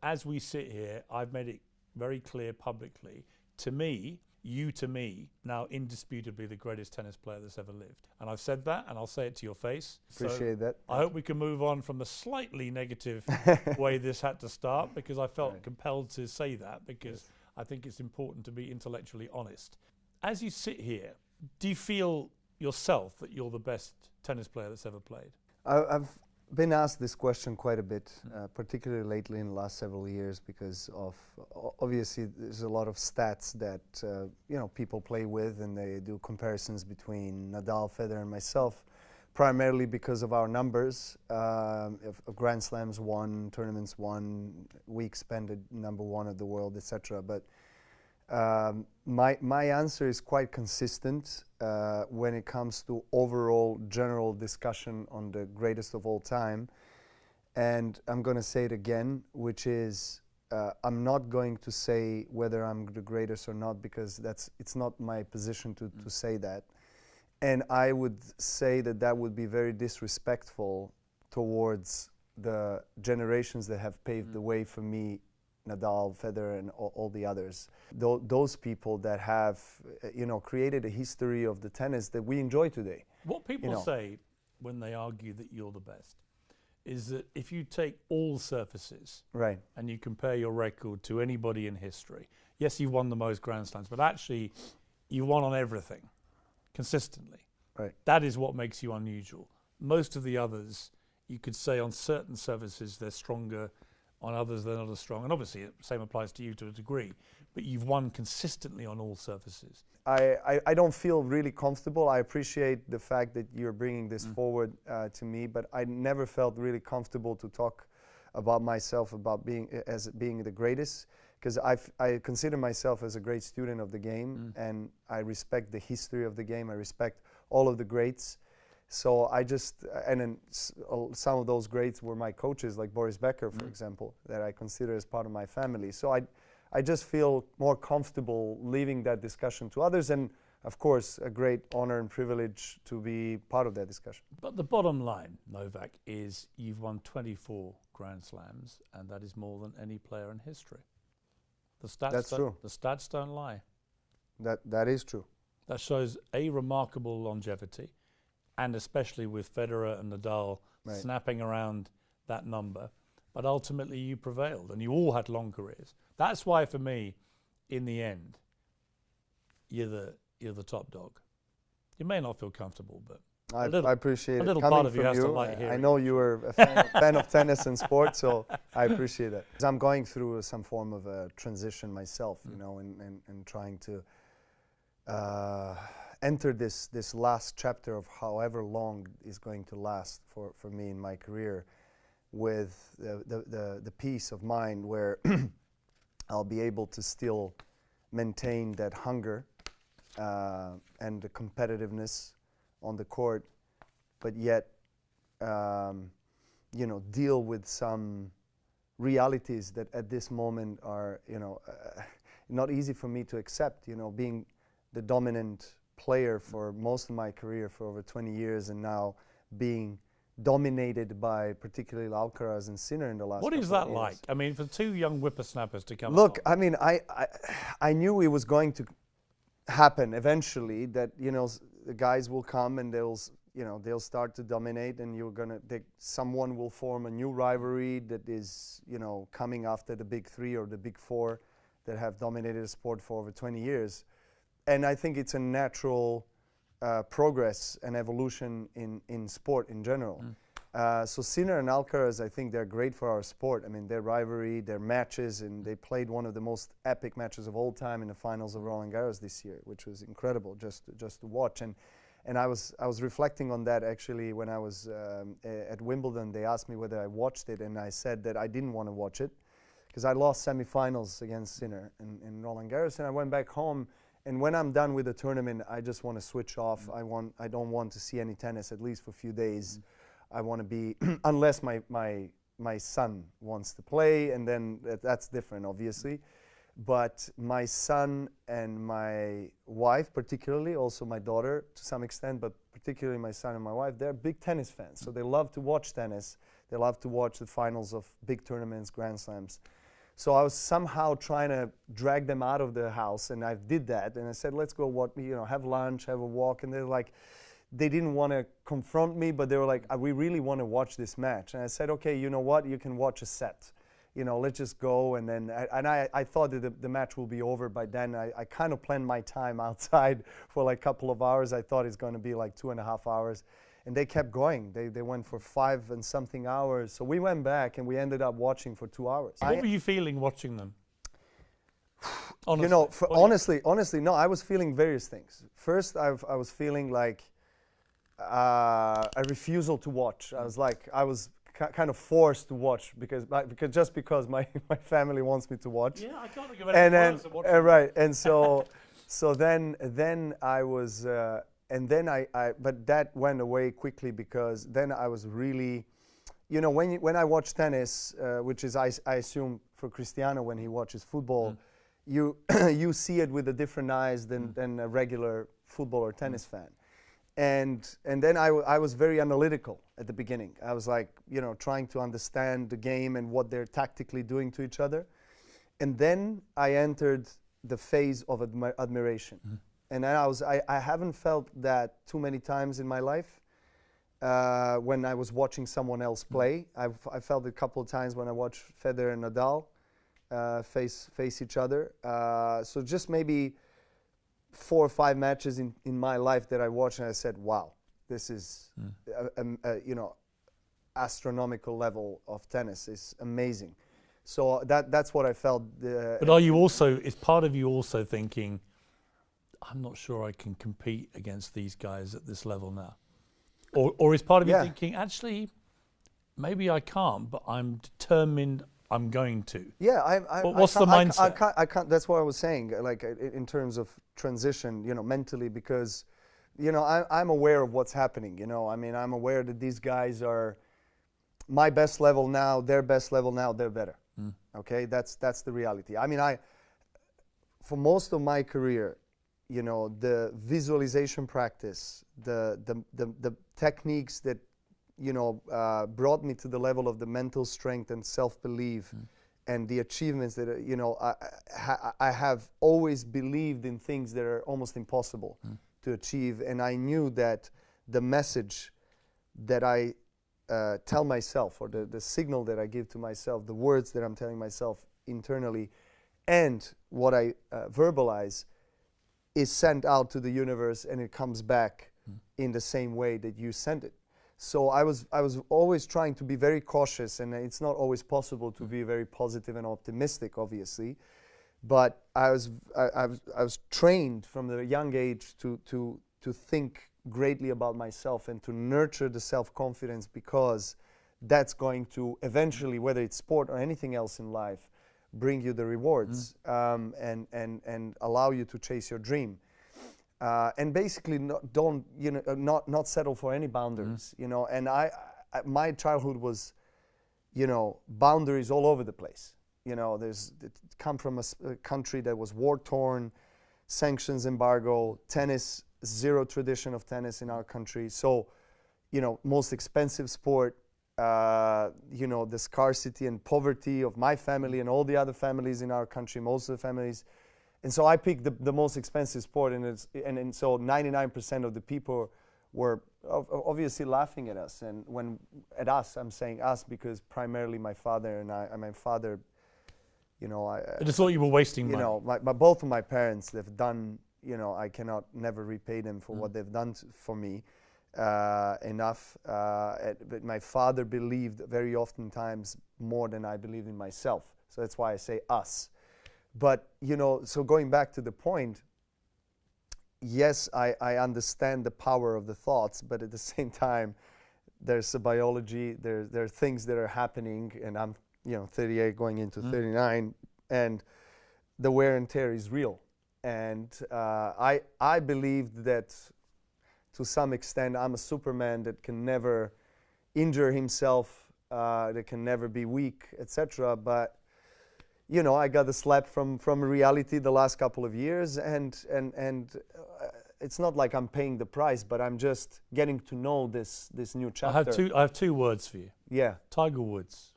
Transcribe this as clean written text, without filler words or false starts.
as we sit here, I've made it very clear publicly, to me, now indisputably the greatest tennis player that's ever lived. And I've said that, and I'll say it to your face. Appreciate that. I hope we can move on from the slightly negative way this had to start, because I felt compelled to say that, because I think it's important to be intellectually honest. As you sit here, do you feel yourself that you're the best tennis player that's ever played? I've been asked this question quite a bit, particularly lately in the last several years, because of obviously there's a lot of stats that people play with, and they do comparisons between Nadal, Federer, and myself, primarily because of our numbers of Grand Slams won, tournaments won, weeks spent at #1 of the world, etc. But my answer is quite consistent when it comes to overall general discussion on the greatest of all time. And I'm going to say it again, which is I'm not going to say whether I'm the greatest or not, because it's not my position to say that. And I would say that would be very disrespectful towards the generations that have paved the way for me, Nadal, Federer, and all the others. Those people that have, created a history of the tennis that we enjoy today. What people say when they argue that you're the best is that if you take all surfaces and you compare your record to anybody in history, yes, you've won the most Grand Slams, but actually you won on everything consistently. That is what makes you unusual. Most of the others, you could say on certain surfaces they're stronger, on others they're not as strong. And obviously the same applies to you to a degree, but you've won consistently on all surfaces. I don't feel really comfortable. I appreciate the fact that you're bringing this forward to me, but I never felt really comfortable to talk about myself about being the greatest, because I consider myself as a great student of the game, and I respect the history of the game. I respect all of the greats. So and then some of those greats were my coaches, like Boris Becker, for example, that I consider as part of my family. So I just feel more comfortable leaving that discussion to others, and of course a great honor and privilege to be part of that discussion. But the bottom line, Novak, is you've won 24 Grand Slams, and that is more than any player in history. That's true. The stats don't lie. That is true. That shows a remarkable longevity, and especially with Federer and Nadal snapping around that number. But ultimately you prevailed, and you all had long careers. That's why, for me, in the end, you're the top dog. You may not feel comfortable, but I appreciate it. A little Coming part of you from has to like hearing. I know you were a fan of tennis and sport, so I appreciate that. I'm going through some form of a transition myself, and trying to enter this last chapter of however long is going to last for me in my career, with the peace of mind where I'll be able to still maintain that hunger and the competitiveness on the court, but yet deal with some realities that at this moment are not easy for me to accept. Being the dominant player for most of my career for over 20 years, and now being dominated by particularly Alcaraz and Sinner in the last. What is that like? I mean, for two young whippersnappers to come. Look, I mean, I knew it was going to happen eventually. That the guys will come and they'll start to dominate, and someone will form a new rivalry that is coming after the big three or the big four that have dominated the sport for over 20 years. And I think it's a natural progress and evolution in sport in general. So Sinner and Alcaraz, I think they're great for our sport. I mean, their rivalry, their matches, and they played one of the most epic matches of all time in the finals of Roland Garros this year, which was incredible just to watch. And I was reflecting on that actually when I was at Wimbledon. They asked me whether I watched it, and I said that I didn't want to watch it because I lost semifinals against Sinner in Roland Garros, and I went back home. And when I'm done with the tournament, I just want to switch off. I don't want to see any tennis, at least for a few days. I want to be, unless my son wants to play, and then that's different, obviously. But my son and my wife, particularly, also my daughter to some extent, but particularly my son and my wife, they're big tennis fans. So they love to watch tennis. They love to watch the finals of big tournaments, Grand Slams. So I was somehow trying to drag them out of the house, and I did that. And I said, let's go, have lunch, have a walk. And they're like, they didn't want to confront me, but they were like, we really want to watch this match. And I said, okay, you know what? You can watch a set. Let's just go. And then, I thought that the match will be over by then. I kind of planned my time outside for like a couple of hours. I thought it's going to be like 2.5 hours. And they kept going. They went for 5 and something hours. So we went back and we ended up watching for 2 hours. What were you feeling watching them? Honestly, honestly, no, I was feeling various things. First, I was feeling like a refusal to watch. I was kind of forced to watch because my family wants me to watch. Yeah, I can't think of anything else to watch. Right, and so then I was, and then but that went away quickly because then I was really, when I watch tennis, which is I assume for Cristiano when he watches football, you see it with a different eyes than a regular football or tennis fan. And then I was very analytical at the beginning. I was like, trying to understand the game and what they're tactically doing to each other. And then I entered the phase of admiration. Mm-hmm. And then I haven't felt that too many times in my life when I was watching someone else play. I felt it a couple of times when I watched Federer and Nadal face each other. So just maybe 4 or 5 matches in my life that I watched, and I said, wow, this is astronomical level of tennis. It's amazing. So that's what I felt. But are you also, is part of you also thinking, I'm not sure I can compete against these guys at this level now? Or is part of you thinking, actually, maybe I can't, but I'm determined I'm going to? Yeah, what's the mindset? I can't. That's what I was saying. Like in terms of transition, mentally, because, I'm aware of what's happening. I'm aware that these guys are my best level now, their best level now, they're better. Okay, that's the reality. For most of my career, the visualization practice, the techniques that brought me to the level of the mental strength and self-belief and the achievements that, I have always believed in things that are almost impossible to achieve. And I knew that the message that I tell myself, or the signal that I give to myself, the words that I'm telling myself internally, and what I verbalize is sent out to the universe, and it comes back in the same way that you sent it. So I was always trying to be very cautious, and it's not always possible to be very positive and optimistic, obviously. But I was trained from a young age to think greatly about myself and to nurture the self-confidence, because that's going to eventually, whether it's sport or anything else in life, bring you the rewards and allow you to chase your dream. And basically not settle for any boundaries, and my childhood was, boundaries all over the place. It come from a country that was war-torn, sanctions embargo, tennis, zero tradition of tennis in our country. So, most expensive sport, the scarcity and poverty of my family and all the other families in our country, most of the families. And so I picked the most expensive sport, and so 99% of the people were obviously laughing at us. And at us, I'm saying us because primarily my father and my father, I just thought you were wasting money. Both of my parents, they've done, I cannot never repay them for what they've done for me enough. But my father believed very oftentimes more than I believed in myself. So that's why I say us. But, so going back to the point, yes, I understand the power of the thoughts, but at the same time, there's a biology, there are things that are happening, and I'm, 38 going into 39, and the wear and tear is real. And I believed that to some extent I'm a Superman that can never injure himself, that can never be weak, etc. But I got a slap from reality the last couple of years, and it's not like I'm paying the price, but I'm just getting to know this new chapter. I have two words for you. Yeah. Tiger Woods.